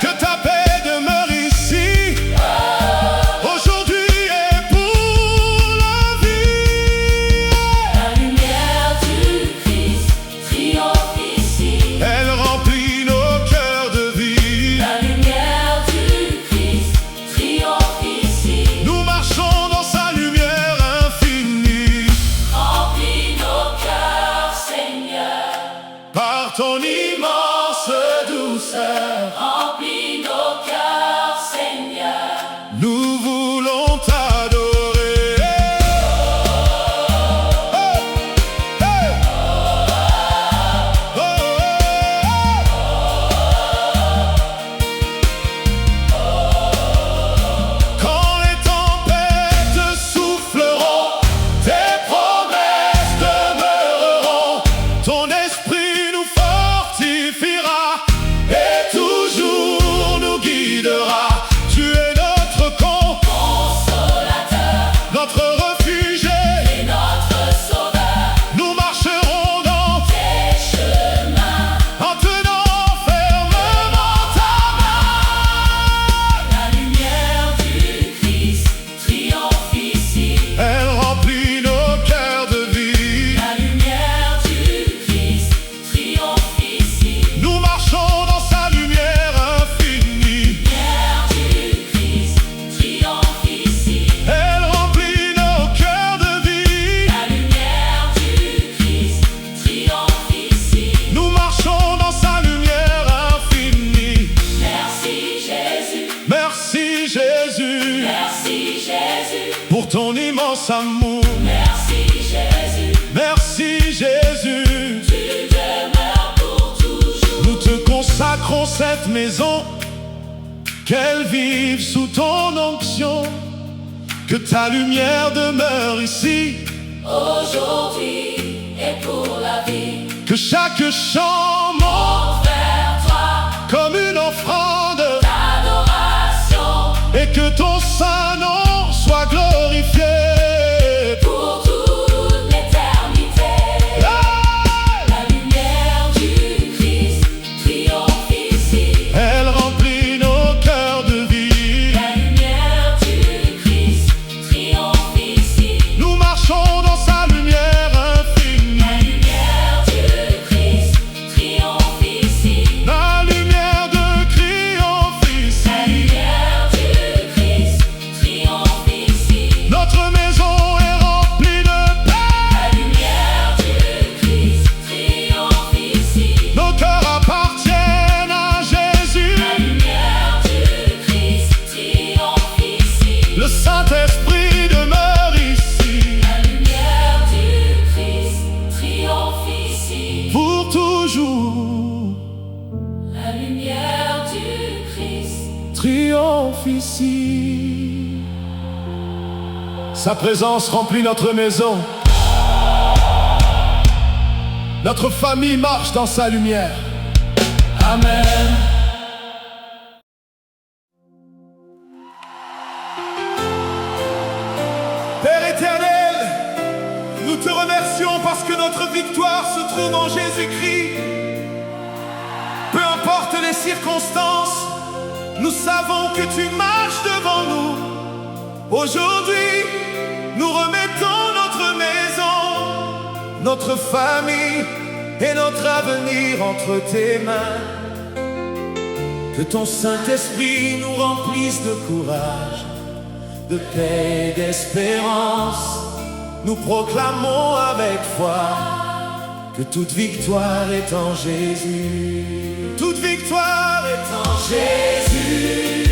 Que ta paix demeure ici, aujourd'hui et pour la vie. pour ton immense amour. Merci Jésus, Merci Jésus. tu demeures pour toujours. Nous te consacrons cette maison, qu'elle vive sous ton onction, que ta lumière demeure ici, Aujourd'hui et pour la vie, que chaque chant monte vers toi, comme une offrande, adoration et que ton saint nom soit glorifié. pour toute l'éternité. La lumière du Christ triomphe ici. Elle remplit nos cœurs de vie. La lumière du Christ triomphe ici. Nous marchons dans sa lumière infinie. La lumière du Christ triomphe ici. La lumière de triomphe ici. La lumière du Christ triomphe ici. Notre maison est remplie de paix. La lumière du Christ triomphe ici. Nos cœurs appartiennent à Jésus. La lumière du Christ triomphe ici. Le Saint-Esprit demeure ici La lumière du Christ triomphe ici. pour toujours. La lumière du Christ. Triomphe ici. Sa présence remplit notre maison. Notre famille marche dans sa lumière. Amen. Père éternel, nous te remercions parce que notre victoire se trouve en Jésus-Christ. Peu importe les circonstances, nous savons que tu marches devant nous. Aujourd'hui, nous remettons notre maison, notre famille et notre avenir entre tes mains. Que ton Saint-Esprit nous remplisse de courage, de paix et d'espérance. Nous proclamons avec foi que toute victoire est en Jésus. Toute victoire est en Jésus.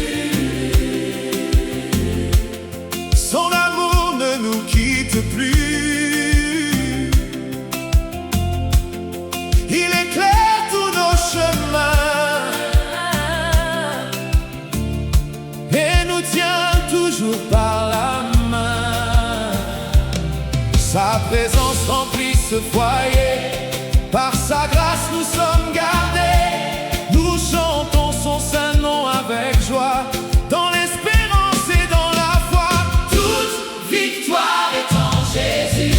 Son amour ne nous quitte plus. Il éclaire tous nos chemins et nous tient toujours par la main. Sa présence remplit ce foyer. Par sa grâce nous sommes gardés. Nous chantons son saint nom avec joie. Dans l'espérance et dans la foi. Toute victoire est en Jésus.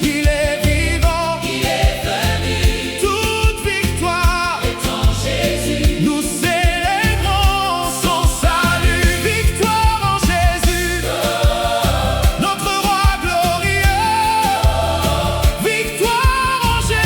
Il est vivant. Il est venu. Toute victoire Est en Jésus. nous célébrons son salut. Victoire en Jésus, notre roi glorieux. Victoire en Jésus.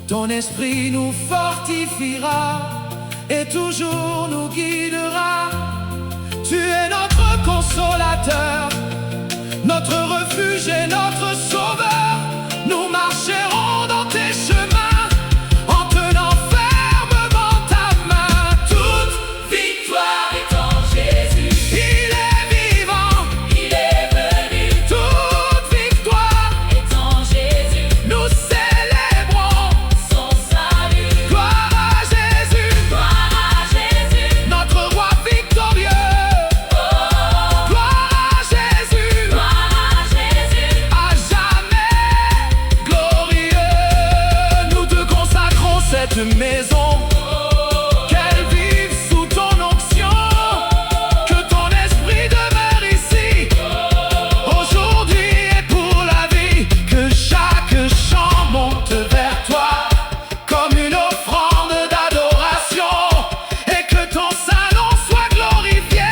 Ton esprit nous fortifiera et toujours nous guidera. Tu es notre consolateur, notre refuge et notre sauveur. Nous marcherons dans tes chemins en tenant fermement ta main. Toute victoire est en Jésus. Il est vivant, Il est venu. toute victoire Est en Jésus. nous célébrons. Son salut. Gloire à Jésus, Gloire à Jésus. notre roi victorieux. Gloire à Jésus, Gloire à Jésus. à jamais glorieux. Nous te consacrons cette maison, qu'elle vive sous ton onction, que ton esprit demeure ici, aujourd'hui et pour la vie. Que chaque chant monte vers toi comme une offrande d'adoration, et que ton saint nom soit glorifié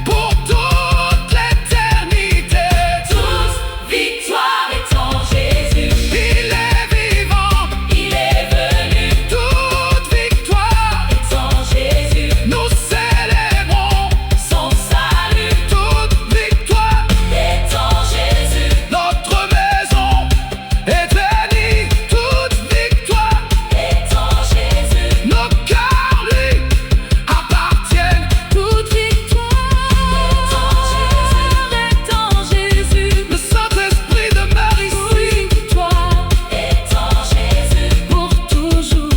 pour toute l'éternité. Toute victoire est en Jésus. Il est vivant, Il est venu. toute victoire Est en Jésus. nous célébrons. Son salut. Toute victoire, Est en Jésus. notre maison est bénie. Toute victoire, Est en Jésus. nos cœurs lui appartiennent. Toute victoire est en Jésus. Le Saint-Esprit demeure ici. Victoire Est en Jésus. pour toujours.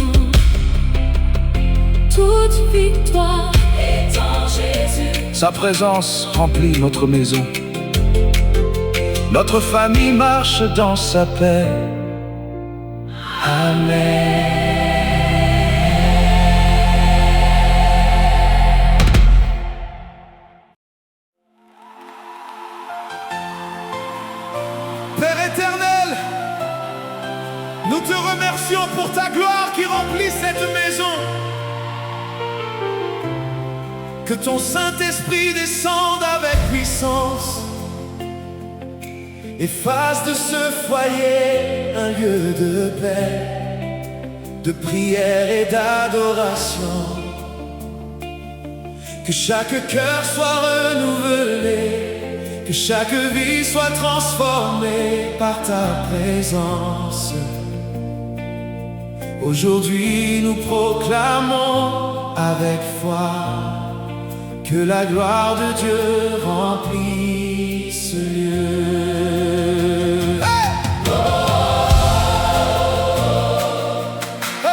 Toute victoire. Est en Jésus. Sa présence remplit notre maison. Notre famille marche dans sa paix. Amen. Père éternel, nous te remercions pour ta gloire qui remplit cette maison. Que ton Saint-Esprit descende avec puissance et fasse de ce foyer un lieu de paix, de prière et d'adoration. Que chaque cœur soit renouvelé, que chaque vie soit transformée par ta présence. Aujourd'hui nous proclamons avec foi que la gloire de Dieu remplit ce lieu. Hey! Oh! Oh!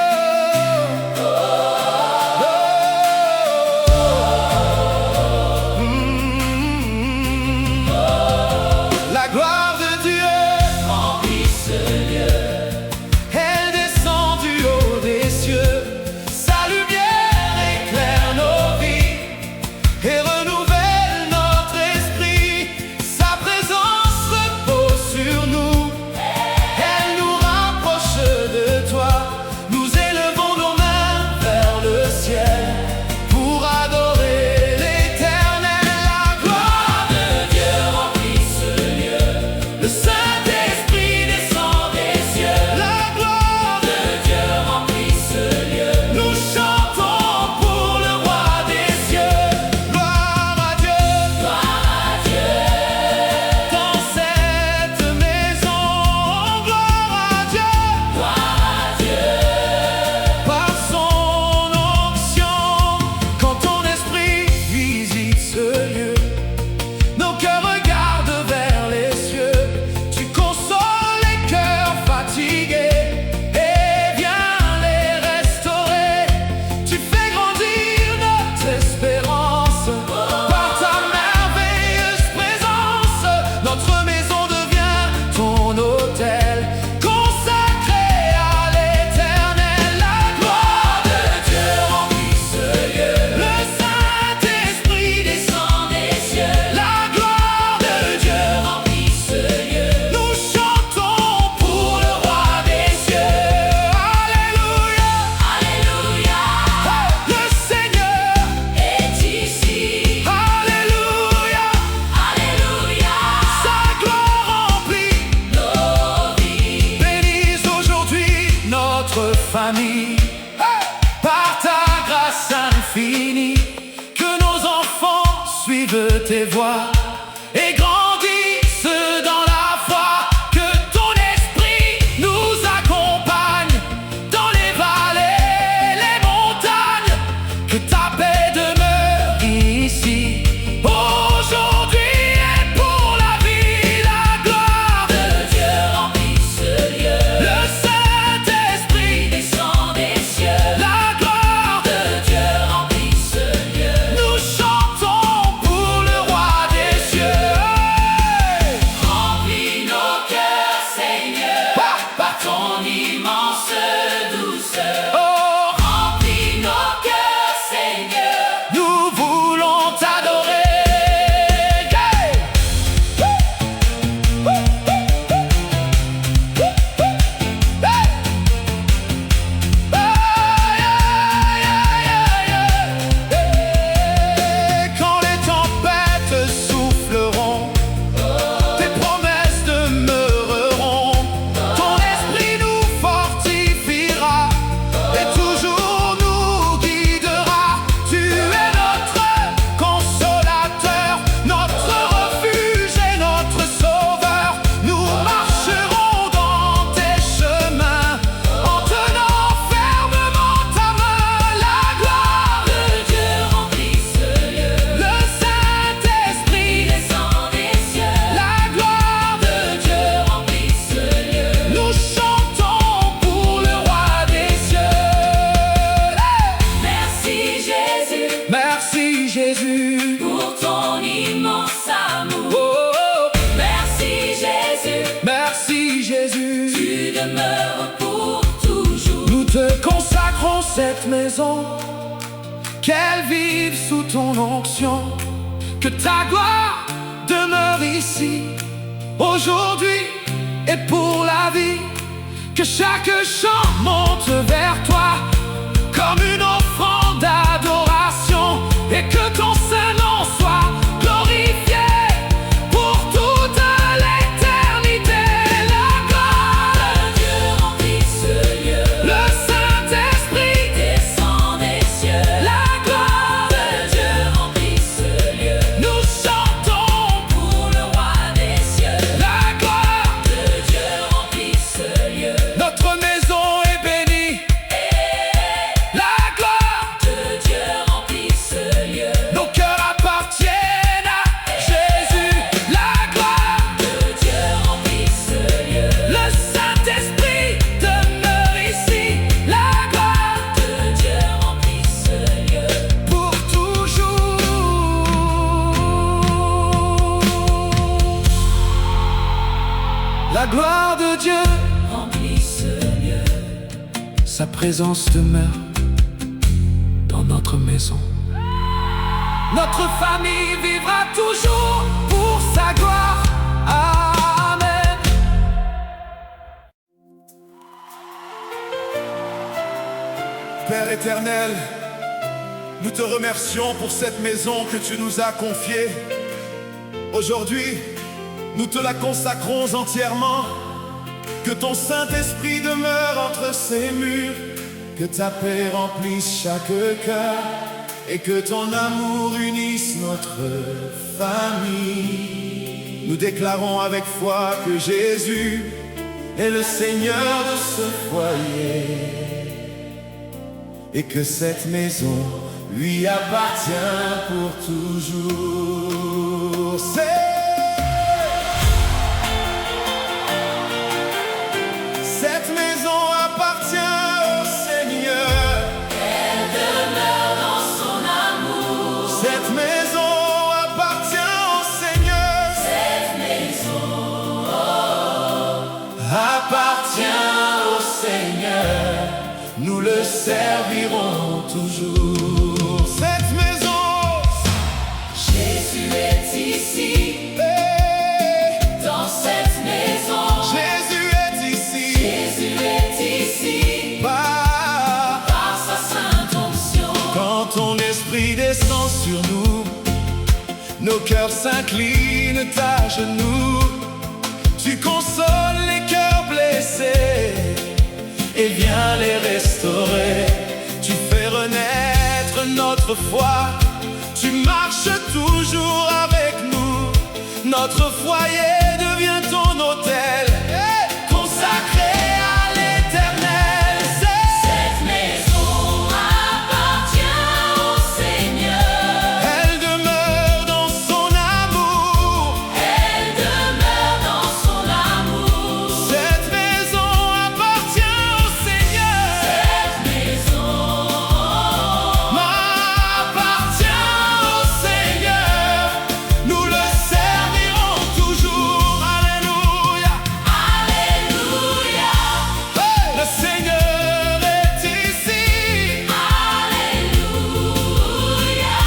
Oh! La gloire de Dieu Remplis ce lieu. est descendue du haut des cieux. Sa lumière éclaire nos vies et renouvelle notre esprit. famille. Par ta grâce infinie, que nos enfants suivent tes voies et grandissent dans la foi. Que ton esprit nous accompagne dans les vallées, les montagnes. Que ta paix demeure ici, aujourd'hui et pour la vie. La gloire De Dieu remplit ce lieu. Le Saint-Esprit Descend des cieux. La gloire De Dieu remplit ce lieu. Nous chantons pour le roi des cieux. Remplis nos cœurs, Seigneur, par ton immense douceur. Oh, Remplis nos cœurs, Seigneur. nous voulons t'adorer. Quand les tempêtes souffleront, tes promesses demeureront. Ton esprit nous fortifiera et toujours nous guidera. Tu es notre consolateur, notre refuge et notre sauveur. Nous marcherons dans tes chemins en tenant fermement ta main. La gloire De Dieu remplit ce lieu. le Saint-Esprit Descend des cieux. la gloire De Dieu remplit ce lieu. nous chantons pour le roi des cieux. Merci Jésus Merci Jésus. pour ton immense amour. Oh, oh, Merci Jésus, merci Jésus. tu demeures pour toujours. Nous te consacrons cette maison, qu'elle vive sous ton onction. Que ta gloire demeure ici, aujourd'hui et pour la vie. Que chaque chant monte vers toi comme une offrande d'adoration. Et que ton saint nom soit glorifié pour toute l'éternité. La gloire De Dieu remplit ce lieu. le Saint-Esprit, Descend des cieux. la gloire, De Dieu remplit ce lieu. nous chantons Pour le roi des cieux. la gloire. De Dieu remplit ce lieu. Notre maison est bénie, la gloire. De Dieu remplit ce lieu. Nos cœurs appartiennent à Jésus, la gloire. De Dieu remplit ce lieu. Le Saint-Esprit demeure ici, la gloire De Dieu remplit ce lieu. pour toujours. La gloire de Dieu, Remplit ce lieu. sa présence demeure dans notre maison. Notre famille vivra toujours pour sa gloire. Amen. Père éternel, nous te remercions pour cette maison que tu nous as confiée. Aujourd'hui, nous te la consacrons entièrement. Que ton Saint-Esprit demeure entre ces murs, que ta paix remplisse chaque cœur et que ton amour unisse notre famille. Nous déclarons avec foi que Jésus est le Seigneur de ce foyer et que cette maison lui appartient pour toujours. Cette maison appartient au Seigneur. Elle demeure dans son amour. Cette maison appartient au Seigneur. Cette maison Appartient au Seigneur. Nous le servirons toujours. Cette maison, Jésus est ici. Dans cette maison, Jésus est ici. Jésus est ici. Par sa sainte onction. Quand ton esprit descend sur nous, nos cœurs s'inclinent à genoux. Tu consoles les cœurs blessés et viens les restaurer. Tu fais renaître notre foi, tu marches toujours avec nous. Notre foyer devient ton autel, consacré à l'Éternel. Cette maison appartient au Seigneur. Elle demeure dans son amour. Elle demeure dans son amour. Cette maison appartient au Seigneur. Cette maison M'appartient au Seigneur. Nous le servirons toujours. Alléluia. Alléluia. Hey! Le Seigneur est ici. Alléluia.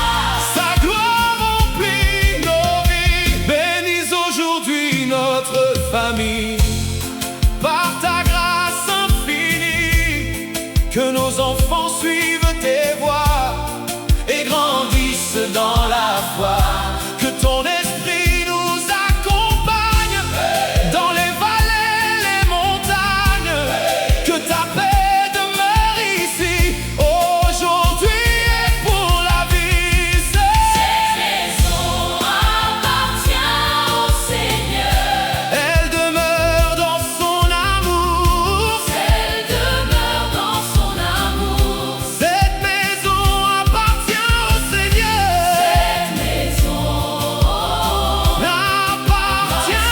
Sa gloire remplit nos vies. Bénis aujourd'hui notre famille. Par ta grâce infinie, que nos enfants suivent tes voies et grandissent dans la foi. Que ton esprit nous accompagne dans les vallées, les montagnes. Que ta paix demeure ici, aujourd'hui et pour la vie. Cette maison appartient au Seigneur. Elle demeure dans son amour. Elle demeure dans son amour. Cette maison appartient au Seigneur. Cette maison Appartient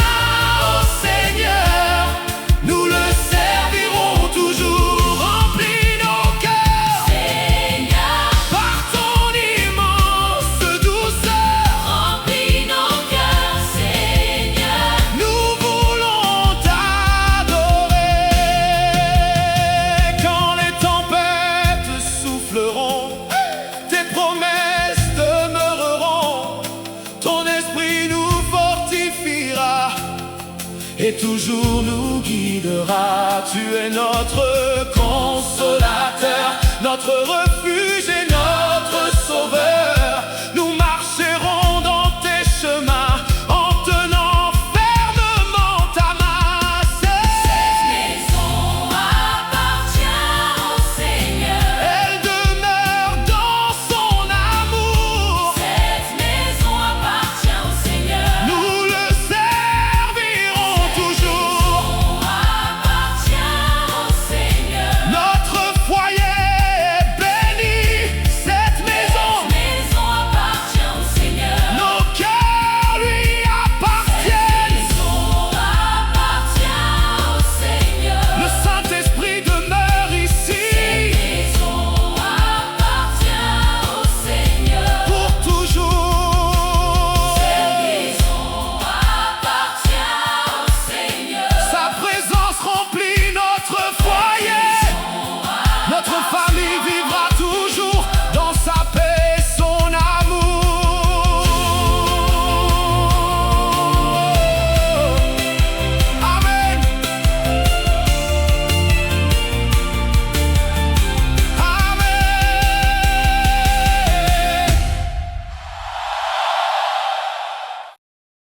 au Seigneur. Nous le servirons toujours. Remplis nos cœurs Seigneur, par ton immense douceur. remplis nos cœurs, Seigneur. Nous voulons t'adorer. Quand les tempêtes souffleront, tes promesses demeureront. Ton esprit nous fortifiera et toujours nous guidera. Tu es notre